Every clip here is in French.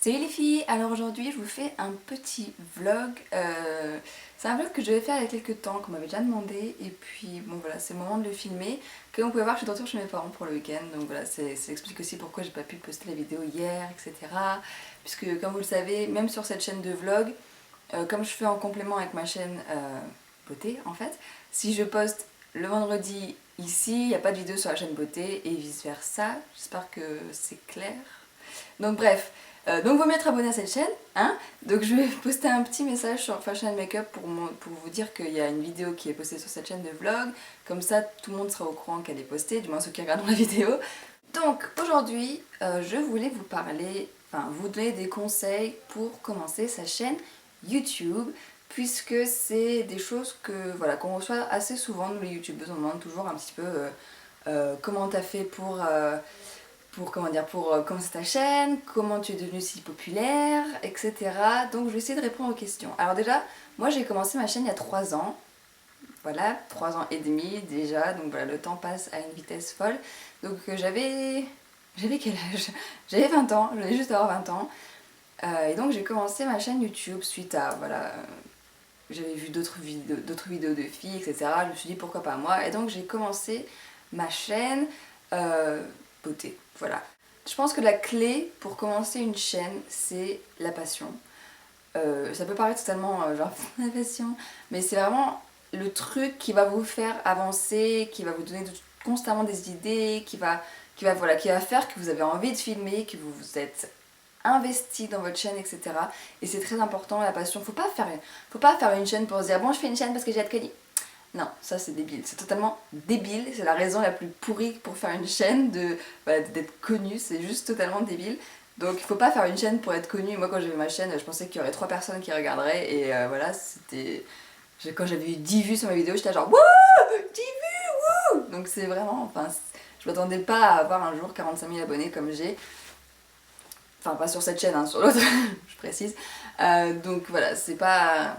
Salut les filles, alors aujourd'hui je vous fais un petit vlog. C'est un vlog que je vais faire il y a quelques temps, qu'on m'avait déjà demandé, et puis bon voilà, c'est le moment de le filmer. Comme vous pouvez voir, je suis de retour chez mes parents pour le week-end, donc voilà, ça explique aussi pourquoi j'ai pas pu poster la vidéo hier, etc. Puisque comme vous le savez, même sur cette chaîne de vlog, comme je fais en complément avec ma chaîne beauté en fait, si je poste le vendredi ici, il n'y a pas de vidéo sur la chaîne beauté et vice versa, j'espère que c'est clair. Donc bref, donc vaut mieux être abonné à cette chaîne, hein. Donc je vais poster un petit message sur Fashion and Makeup pour vous dire qu'il y a une vidéo qui est postée sur cette chaîne de vlog. Comme ça, tout le monde sera au courant qu'elle est postée, du moins ceux qui regardent la vidéo. Donc aujourd'hui, je voulais vous parler, enfin vous donner des conseils pour commencer sa chaîne YouTube, puisque c'est des choses que voilà qu'on reçoit assez souvent. Nous les youtubeuses, on demande toujours un petit peu comment t'as fait pour comment dire, pour commencer ta chaîne, comment tu es devenue si populaire, etc. Donc je vais essayer de répondre aux questions. Alors déjà, moi j'ai commencé ma chaîne il y a 3 ans. Voilà, 3 ans et demi déjà, donc voilà, le temps passe à une vitesse folle. Donc j'avais quel âge? J'avais 20 ans, je venais juste d'avoir 20 ans. Et donc j'ai commencé ma chaîne YouTube suite à, voilà, j'avais vu d'autres vidéos de filles, etc. Je me suis dit pourquoi pas moi. Et donc j'ai commencé ma chaîne beauté, voilà. Je pense que la clé pour commencer une chaîne, c'est la passion. Ça peut paraître totalement genre la passion, mais c'est vraiment le truc qui va vous faire avancer, qui va vous donner constamment des idées, voilà, qui va faire que vous avez envie de filmer, que vous vous êtes investi dans votre chaîne, etc. Et c'est très important, la passion. Faut pas faire une chaîne pour se dire bon, je fais une chaîne parce que j'ai hâte connu. Non, ça c'est débile, c'est totalement débile, c'est la raison la plus pourrie pour faire une chaîne, voilà, d'être connu, c'est juste totalement débile. Donc il faut pas faire une chaîne pour être connu. Moi quand j'avais ma chaîne, je pensais qu'il y aurait 3 personnes qui regarderaient et voilà, c'était... Quand j'avais eu 10 vues sur ma vidéo, j'étais genre wouh, 10 vues, wouh. Donc c'est vraiment, enfin, je m'attendais pas à avoir un jour 45 000 abonnés comme j'ai. Enfin pas sur cette chaîne, hein, sur l'autre, je précise. Donc voilà, c'est pas...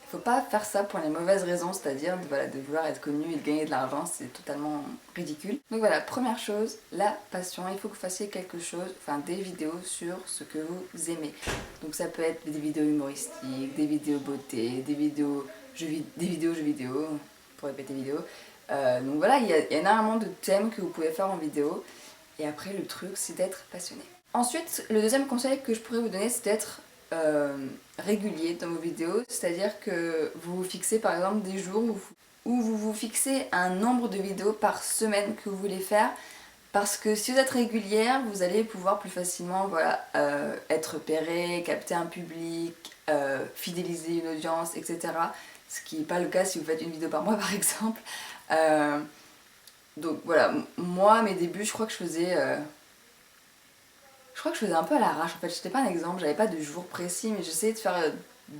Faut pas faire ça pour les mauvaises raisons, c'est-à-dire voilà, de vouloir être connu et de gagner de l'argent, c'est totalement ridicule. Donc voilà, première chose, la passion. Il faut que vous fassiez quelque chose, enfin des vidéos sur ce que vous aimez. Donc ça peut être des vidéos humoristiques, des vidéos beauté, des vidéos jeux vidéo, pour répéter vidéo. Donc voilà, il y a énormément de thèmes que vous pouvez faire en vidéo. Et après, le truc, c'est d'être passionné. Ensuite, le deuxième conseil que je pourrais vous donner, c'est d'être régulier dans vos vidéos, c'est-à-dire que vous vous fixez par exemple des jours où vous vous fixez un nombre de vidéos par semaine que vous voulez faire, parce que si vous êtes régulière, vous allez pouvoir plus facilement voilà, être repéré, capter un public, fidéliser une audience, etc. Ce qui n'est pas le cas si vous faites une vidéo par mois par exemple. Donc voilà, moi mes débuts, je crois que je faisais un peu à l'arrache, en fait, j'étais pas un exemple, j'avais pas de jour précis, mais j'essayais de faire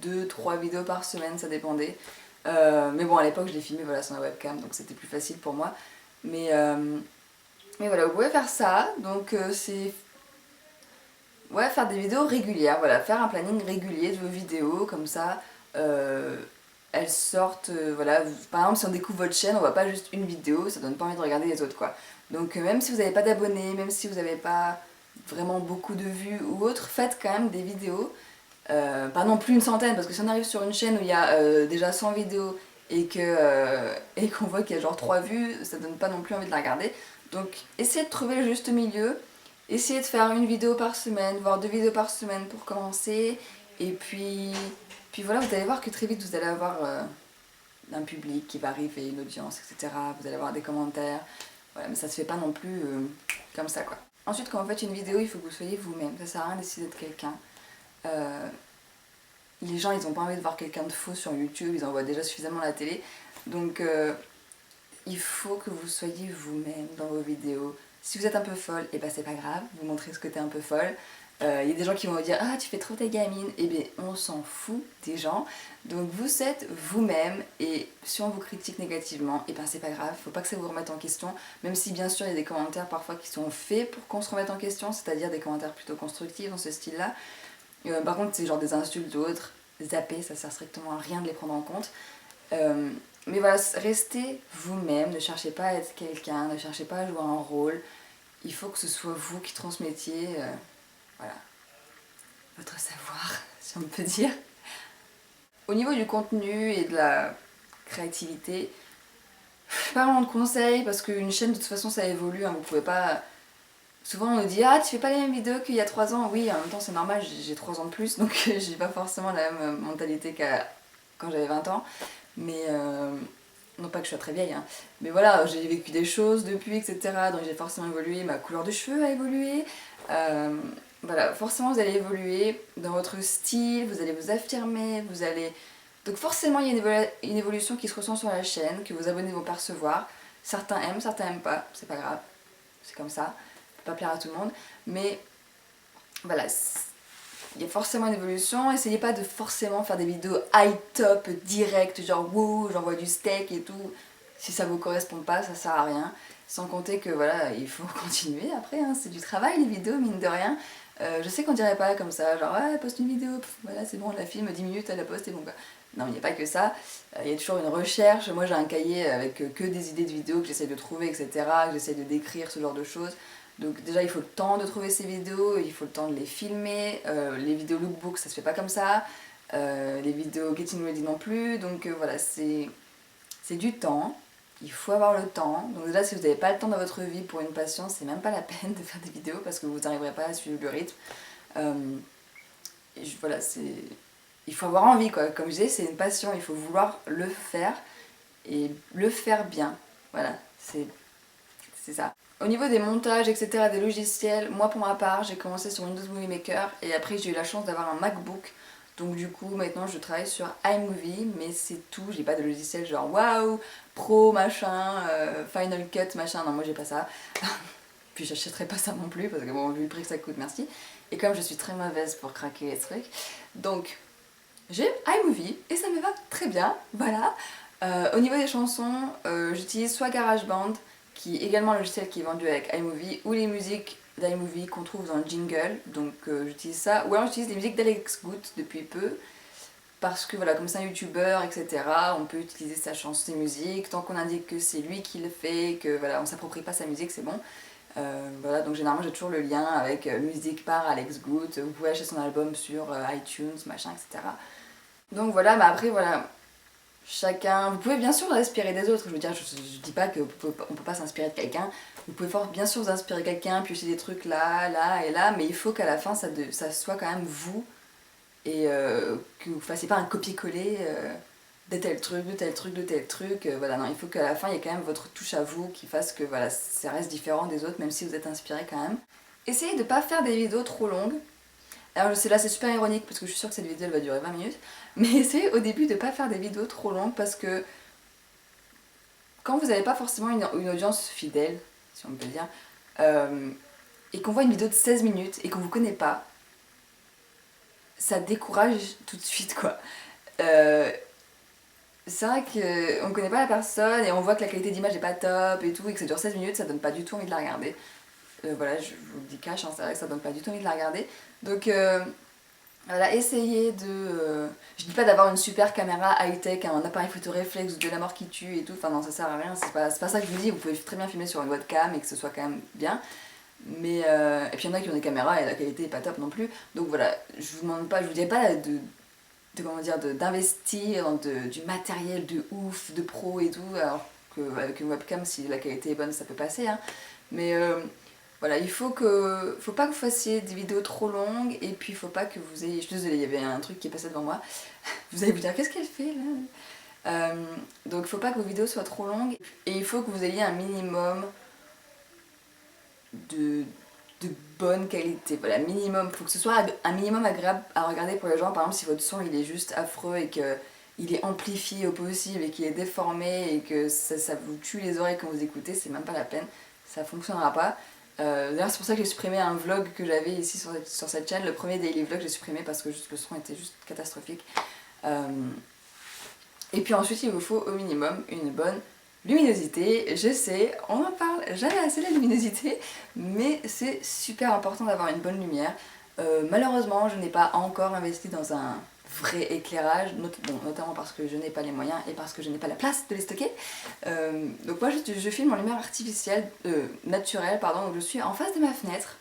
2-3 vidéos par semaine, ça dépendait. Mais bon, à l'époque, je les filmais voilà, sur la webcam, donc c'était plus facile pour moi. Mais voilà, vous pouvez faire ça, donc c'est... Ouais, faire des vidéos régulières, voilà, faire un planning régulier de vos vidéos, comme ça, elles sortent, voilà, par exemple, si on découvre votre chaîne, on voit pas juste une vidéo, ça donne pas envie de regarder les autres, quoi. Donc même si vous n'avez pas d'abonnés, même si vous n'avez pas vraiment beaucoup de vues ou autre, faites quand même des vidéos. Pas non plus une centaine, parce que si on arrive sur une chaîne où il y a déjà 100 vidéos et qu'on voit qu'il y a genre 3 vues, ça donne pas non plus envie de la regarder. Donc essayez de trouver le juste milieu, essayez de faire une vidéo par semaine, voire 2 vidéos par semaine pour commencer, et puis voilà, vous allez voir que très vite vous allez avoir un public qui va arriver, une audience, etc. Vous allez avoir des commentaires, voilà, mais ça se fait pas non plus comme ça, quoi. Ensuite, quand vous faites une vidéo, il faut que vous soyez vous-même. Ça sert à rien d'essayer d'être quelqu'un. Les gens, ils ont pas envie de voir quelqu'un de faux sur YouTube, ils en voient déjà suffisamment à la télé. Donc, il faut que vous soyez vous-même dans vos vidéos. Si vous êtes un peu folle, et ben c'est pas grave, vous montrez ce côté un peu folle. Il y a des gens qui vont vous dire ah tu fais trop ta gamine, et bien on s'en fout des gens. Donc vous êtes vous-même et si on vous critique négativement, et ben c'est pas grave, faut pas que ça vous remette en question. Même si bien sûr il y a des commentaires parfois qui sont faits pour qu'on se remette en question, c'est-à-dire des commentaires plutôt constructifs dans ce style-là. Par contre c'est genre des insultes ou autres, zappez, ça sert strictement à rien de les prendre en compte. Mais voilà, restez vous-même, ne cherchez pas à être quelqu'un, ne cherchez pas à jouer un rôle. Il faut que ce soit vous qui transmettiez, voilà. votre savoir, si on peut dire. Au niveau du contenu et de la créativité, pas vraiment de conseils parce qu'une chaîne de toute façon ça évolue, hein, vous pouvez pas... Souvent on nous dit ah tu fais pas les mêmes vidéos qu'il y a 3 ans, oui en même temps c'est normal, j'ai 3 ans de plus donc j'ai pas forcément la même mentalité qu'à quand j'avais 20 ans, mais non pas que je sois très vieille, hein, mais voilà j'ai vécu des choses depuis etc. Donc j'ai forcément évolué, ma couleur de cheveux a évolué, voilà forcément vous allez évoluer dans votre style, vous allez vous affirmer, vous allez... Donc forcément il y a une évolution qui se ressent sur la chaîne, que vos abonnés vont percevoir, certains aiment, certains aiment pas, c'est pas grave, c'est comme ça. Pas plaire à tout le monde, mais voilà, il y a forcément une évolution. Essayez pas de forcément faire des vidéos high top, direct, genre wouh, j'envoie du steak et tout. Si ça vous correspond pas, ça sert à rien. Sans compter que voilà, il faut continuer après, hein, c'est du travail les vidéos, mine de rien. Je sais qu'on dirait pas comme ça, genre ouais, poste une vidéo, voilà, c'est bon, on la filme, 10 minutes, elle la poste et bon quoi. Non, il n'y a pas que ça, il y a toujours une recherche. Moi j'ai un cahier avec que des idées de vidéos que j'essaie de trouver, etc., que j'essaie de décrire, ce genre de choses. Donc déjà il faut le temps de trouver ces vidéos, il faut le temps de les filmer, les vidéos lookbook ça se fait pas comme ça, les vidéos getting ready non plus, donc voilà c'est du temps, il faut avoir le temps. Donc déjà si vous n'avez pas le temps dans votre vie pour une passion, c'est même pas la peine de faire des vidéos parce que vous n'arriverez pas à suivre le rythme. Voilà, il faut avoir envie quoi, comme je disais c'est une passion, il faut vouloir le faire et le faire bien, voilà, c'est ça. Au niveau des montages, etc., des logiciels, moi pour ma part, j'ai commencé sur Windows Movie Maker et après j'ai eu la chance d'avoir un MacBook. Donc du coup, maintenant je travaille sur iMovie, mais c'est tout, j'ai pas de logiciel genre waouh, pro, machin, Final Cut, machin, non moi j'ai pas ça. Puis j'achèterai pas ça non plus parce que bon, vu le prix que ça coûte, merci. Et comme je suis très mauvaise pour craquer les trucs, donc j'ai iMovie et ça me va très bien, voilà. Au niveau des chansons, j'utilise soit GarageBand, qui est également un logiciel qui est vendu avec iMovie, ou les musiques d'iMovie qu'on trouve dans le jingle, donc j'utilise ça, ou alors j'utilise les musiques d'Alex Good depuis peu, parce que voilà, comme c'est un youtubeur, etc., on peut utiliser sa chanson, ses musiques, tant qu'on indique que c'est lui qui le fait, que voilà, on s'approprie pas sa musique, c'est bon. Voilà, donc généralement j'ai toujours le lien avec musique par Alex Good, vous pouvez acheter son album sur iTunes, machin, etc. Donc voilà, mais après voilà, chacun, vous pouvez bien sûr inspirer des autres, je veux dire, je dis pas qu'on peut pas s'inspirer de quelqu'un, vous pouvez bien sûr vous inspirer de quelqu'un, piocher des trucs là, là et là, mais il faut qu'à la fin ça soit quand même vous, et que vous fassiez pas un copier-coller de tel truc, de tel truc, de tel truc, voilà, non, il faut qu'à la fin il y ait quand même votre touche à vous qui fasse que voilà, ça reste différent des autres, même si vous êtes inspiré quand même. Essayez de pas faire des vidéos trop longues. Alors je sais là c'est super ironique parce que je suis sûre que cette vidéo elle va durer 20 minutes, mais essayez au début de pas faire des vidéos trop longues parce que quand vous n'avez pas forcément une audience fidèle, si on peut dire, et qu'on voit une vidéo de 16 minutes et qu'on vous connaît pas, ça décourage tout de suite quoi. C'est vrai qu'on connaît pas la personne et on voit que la qualité d'image est pas top et tout et que ça dure 16 minutes, ça donne pas du tout envie de la regarder. Voilà, je vous le dis cash, hein, c'est vrai que ça donne pas du tout envie de la regarder. Donc voilà, essayez de... je dis pas d'avoir une super caméra high-tech, un appareil photo réflexe ou de la mort qui tue et tout, enfin non ça sert à rien, c'est pas ça que je vous dis, vous pouvez très bien filmer sur une webcam et que ce soit quand même bien. Mais et puis il y en a qui ont des caméras et la qualité est pas top non plus. Donc voilà, je vous demande pas, je vous dis pas comment dire, d'investir dans du matériel de ouf, de pro et tout, alors qu'avec une webcam si la qualité est bonne ça peut passer, hein. Mais voilà, faut pas que vous fassiez des vidéos trop longues et puis il faut pas que vous ayez... Je suis désolée, il y avait un truc qui est passé devant moi. Vous allez vous dire, qu'est-ce qu'elle fait là? Donc il faut pas que vos vidéos soient trop longues et il faut que vous ayez un minimum de bonne qualité. Voilà, minimum, faut que ce soit un minimum agréable à regarder pour les gens. Par exemple, si votre son il est juste affreux et que il est amplifié au possible et qu'il est déformé et que ça vous tue les oreilles quand vous écoutez, c'est même pas la peine, ça fonctionnera pas. D'ailleurs c'est pour ça que j'ai supprimé un vlog que j'avais ici sur cette chaîne, le premier daily vlog j'ai supprimé parce que le son était juste catastrophique. Et puis ensuite il vous faut au minimum une bonne luminosité. Je sais, on en parle jamais assez de la luminosité, mais c'est super important d'avoir une bonne lumière. Malheureusement je n'ai pas encore investi dans un vrai éclairage, notamment parce que je n'ai pas les moyens et parce que je n'ai pas la place de les stocker. Donc moi je filme en lumière artificielle, naturelle, pardon, donc je suis en face de ma fenêtre.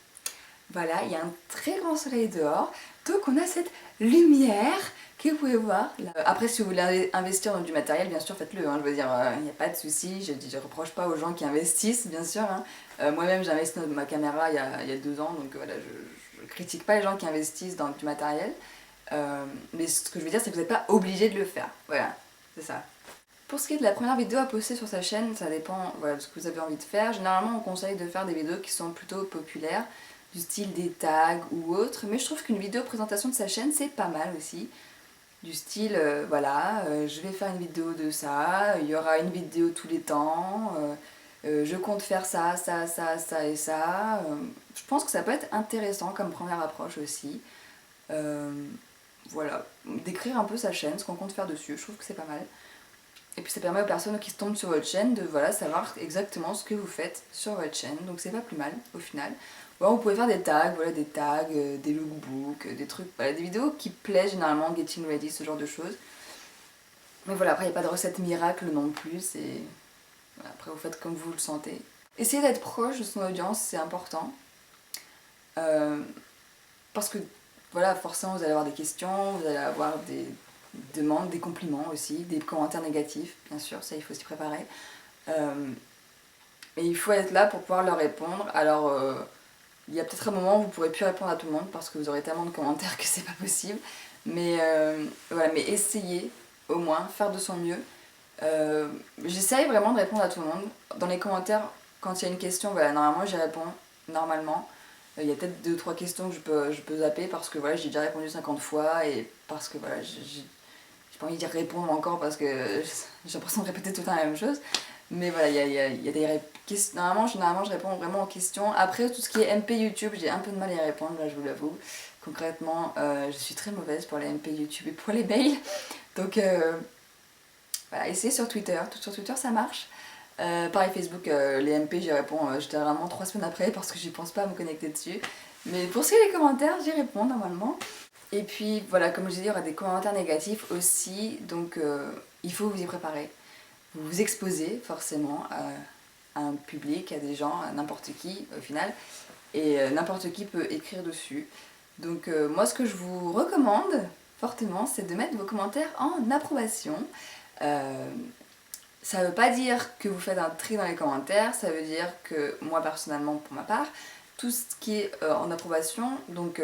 Voilà, il y a un très grand soleil dehors, donc on a cette lumière que vous pouvez voir là. Après, si vous voulez investir dans du matériel, bien sûr faites-le, hein. Je veux dire, il n'y a pas de souci, je reproche pas aux gens qui investissent, bien sûr, hein. Moi-même j'ai investi dans ma caméra il y a 2 ans, donc voilà, je critique pas les gens qui investissent dans du matériel. Mais ce que je veux dire, c'est que vous n'êtes pas obligé de le faire, voilà, c'est ça. Pour ce qui est de la première vidéo à poster sur sa chaîne, ça dépend voilà, de ce que vous avez envie de faire. Généralement, on conseille de faire des vidéos qui sont plutôt populaires, du style des tags ou autre, mais je trouve qu'une vidéo présentation de sa chaîne, c'est pas mal aussi. Du style, voilà, je vais faire une vidéo de ça, il y aura une vidéo tous les temps, je compte faire ça, ça, ça, ça et ça. Je pense que ça peut être intéressant comme première approche aussi. Euh, voilà, décrire un peu sa chaîne, ce qu'on compte faire dessus, je trouve que c'est pas mal. Et puis ça permet aux personnes qui tombent sur votre chaîne de voilà, savoir exactement ce que vous faites sur votre chaîne. Donc c'est pas plus mal au final. Ou alors vous pouvez faire des tags, voilà, des tags, des lookbooks, des trucs, voilà, des vidéos qui plaisent généralement, getting ready, ce genre de choses. Mais voilà, après il n'y a pas de recette miracle non plus, c'est... Voilà, après vous faites comme vous le sentez. Essayez d'être proche de son audience, c'est important. Euh, Parce que voilà, forcément vous allez avoir des questions, vous allez avoir des demandes, des compliments aussi, des commentaires négatifs, bien sûr, ça il faut s'y préparer. Et il faut être là pour pouvoir leur répondre. Alors, il y a peut-être un moment où vous ne pourrez plus répondre à tout le monde parce que vous aurez tellement de commentaires que c'est pas possible. Mais voilà, mais essayez au moins, faire de son mieux. J'essaye vraiment de répondre à tout le monde. Dans les commentaires, quand il y a une question, voilà, normalement j'y réponds, normalement. Il y a peut-être 2-3 questions que je peux zapper parce que voilà, j'ai déjà répondu 50 fois et parce que voilà, j'ai pas envie de dire répondre encore parce que j'ai l'impression de répéter tout le temps la même chose. Mais voilà, il y a des questions. Généralement, je réponds vraiment aux questions. Après, tout ce qui est MP YouTube, j'ai un peu de mal à y répondre, là, je vous l'avoue. Concrètement, je suis très mauvaise pour les MP YouTube et pour les mails. Donc, voilà, essayez sur Twitter. Tout sur Twitter, ça marche. Pareil, Facebook, les MP, j'y réponds généralement 3 semaines après parce que j'y pense pas à me connecter dessus. Mais pour ce qui est des commentaires, j'y réponds normalement. Et puis voilà, comme je disais, il y aura des commentaires négatifs aussi, donc il faut vous y préparer. Vous vous exposez forcément à un public, à des gens, à n'importe qui au final, et n'importe qui peut écrire dessus. Donc moi ce que je vous recommande fortement, c'est de mettre vos commentaires en approbation. Euh, Ça veut pas dire que vous faites un tri dans les commentaires, ça veut dire que moi personnellement pour ma part, tout ce qui est en approbation, donc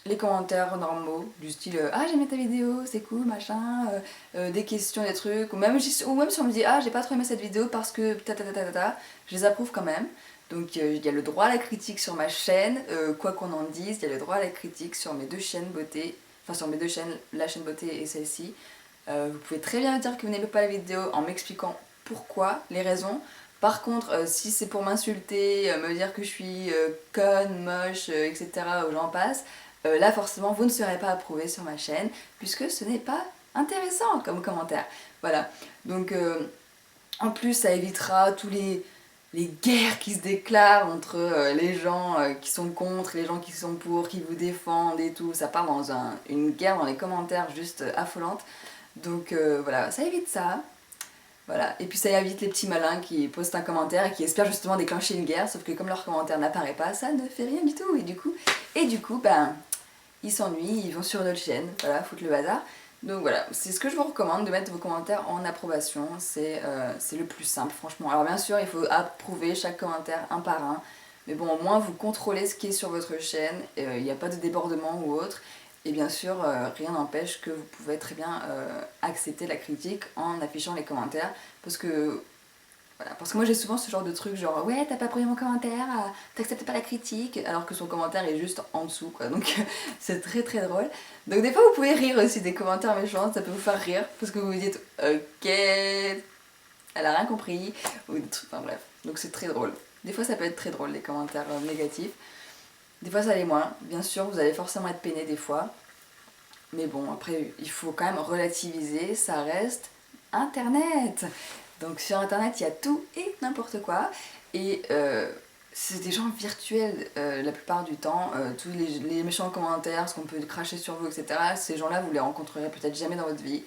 les commentaires normaux du style ah j'ai aimé ta vidéo, c'est cool, machin, des questions, des trucs, ou même si on me dit ah j'ai pas trop aimé cette vidéo parce que ta ta ta ta ta, je les approuve quand même. Donc il y a le droit à la critique sur ma chaîne, quoi qu'on en dise, il y a le droit à la critique sur mes 2 chaînes beauté, enfin sur mes 2 chaînes, la chaîne beauté et celle-ci. Vous pouvez très bien me dire que vous n'aimez pas la vidéo en m'expliquant pourquoi, les raisons. Par contre, si c'est pour m'insulter, me dire que je suis conne, moche, etc., ou j'en passe, là forcément vous ne serez pas approuvé sur ma chaîne, puisque ce n'est pas intéressant comme commentaire. Voilà, donc en plus ça évitera tous les guerres qui se déclarent entre les gens qui sont contre, les gens qui sont pour, qui vous défendent et tout. Ça part dans une guerre dans les commentaires juste affolante. Donc voilà, ça évite ça. Voilà. Et puis ça évite les petits malins qui postent un commentaire et qui espèrent justement déclencher une guerre, sauf que comme leur commentaire n'apparaît pas, ça ne fait rien du tout. Et du coup ben, ils s'ennuient, ils vont sur notre chaîne, voilà, foutre le bazar. Donc voilà, c'est ce que je vous recommande, de mettre vos commentaires en approbation, c'est le plus simple franchement. Alors bien sûr, il faut approuver chaque commentaire un par un, mais bon, au moins vous contrôlez ce qui est sur votre chaîne, il n'y a pas de débordement ou autre. Et bien sûr, rien n'empêche que vous pouvez très bien accepter la critique en affichant les commentaires, parce que voilà, parce que moi j'ai souvent ce genre de truc genre ouais t'as pas pris mon commentaire, t'acceptes pas la critique, alors que son commentaire est juste en dessous quoi, donc c'est très très drôle. Donc des fois vous pouvez rire aussi des commentaires méchants, ça peut vous faire rire, parce que vous vous dites ok, elle a rien compris, ou des trucs, enfin bref, donc c'est très drôle. Des fois ça peut être très drôle les commentaires négatifs, des fois ça l'est moins, bien sûr vous allez forcément être peiné des fois, mais bon après il faut quand même relativiser, ça reste internet. Donc sur internet il y a tout et n'importe quoi, et c'est des gens virtuels la plupart du temps, tous les méchants commentaires, ce qu'on peut cracher sur vous, etc. Ces gens-là vous les rencontrerez peut-être jamais dans votre vie.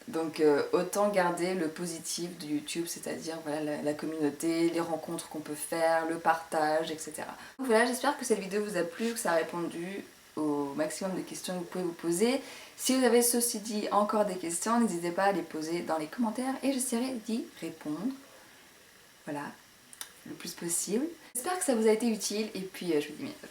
Donc autant garder le positif de YouTube, c'est-à-dire voilà, la communauté, les rencontres qu'on peut faire, le partage, etc. Donc voilà, j'espère que cette vidéo vous a plu, que ça a répondu au maximum de questions que vous pouvez vous poser. Si vous avez ceci dit encore des questions, n'hésitez pas à les poser dans les commentaires et j'essaierai d'y répondre. Voilà, le plus possible. J'espère que ça vous a été utile et puis je vous dis à bientôt.